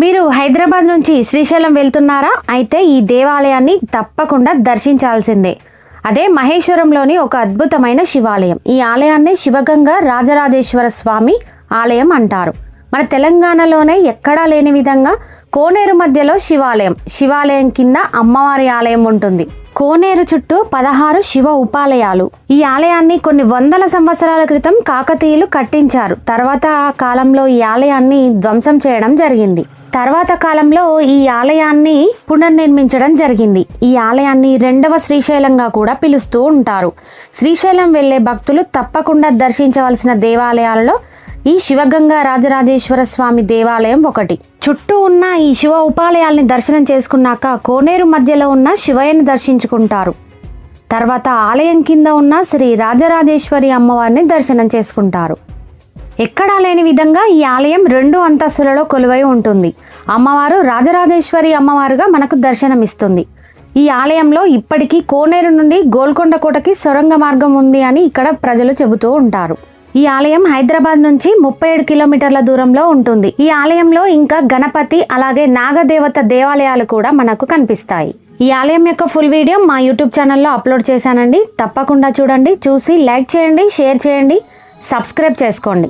మీరు హైదరాబాద్ నుంచి శ్రీశైలం వెళ్తున్నారా? అయితే ఈ దేవాలయాన్ని తప్పకుండా దర్శించాల్సిందే. అదే మహేశ్వరంలోని ఒక అద్భుతమైన శివాలయం. ఈ ఆలయాన్ని శివగంగా రాజరాజేశ్వర స్వామి ఆలయం అంటారు. మన తెలంగాణలోనే ఎక్కడా లేని విధంగా కోనేరు మధ్యలో శివాలయం కింద అమ్మవారి ఆలయం ఉంటుంది. కోనేరు చుట్టూ 16 శివ ఉపాలయాలు. ఈ ఆలయాన్ని కొన్ని వందల సంవత్సరాల క్రితం కాకతీయులు కట్టించారు. తర్వాత కాలంలో ఈ ఆలయాన్ని ధ్వంసం చేయడం జరిగింది. తర్వాత కాలంలో ఈ ఆలయాన్ని పునర్నిర్మించడం జరిగింది. ఈ ఆలయాన్ని 2వ శ్రీశైలంగా కూడా పిలుస్తూ ఉంటారు. శ్రీశైలం వెళ్లే భక్తులు తప్పకుండా దర్శించవలసిన దేవాలయాలలో ఈ శివగంగా రాజరాజేశ్వర స్వామి దేవాలయం ఒకటి. చుట్టూ ఉన్న ఈ శివ ఉపాలయాల్ని దర్శనం చేసుకున్నాక కోనేరు మధ్యలో ఉన్న శివయ్యని దర్శించుకుంటారు. తర్వాత ఆలయం కింద ఉన్న శ్రీ రాజరాజేశ్వరి అమ్మవారిని దర్శనం చేసుకుంటారు. ఎక్కడా లేని విధంగా ఈ ఆలయం 2 అంతస్తులలో కొలువై ఉంటుంది. అమ్మవారు రాజరాజేశ్వరి అమ్మవారుగా మనకు దర్శనమిస్తుంది. ఈ ఆలయంలో ఇప్పటికీ కోనేరు నుండి గోల్కొండ కోటకి సొరంగ మార్గం ఉంది అని ఇక్కడ ప్రజలు చెబుతూ ఉంటారు. ఈ ఆలయం హైదరాబాద్ నుంచి 37 కిలోమీటర్ల దూరంలో ఉంటుంది. ఈ ఆలయంలో ఇంకా గణపతి అలాగే నాగదేవత దేవాలయాలు కూడా మనకు కనిపిస్తాయి. ఈ ఆలయం యొక్క ఫుల్ వీడియో మా యూట్యూబ్ ఛానల్లో అప్లోడ్ చేశానండి. తప్పకుండా చూడండి. చూసి లైక్ చేయండి, షేర్ చేయండి, సబ్స్క్రైబ్ చేసుకోండి.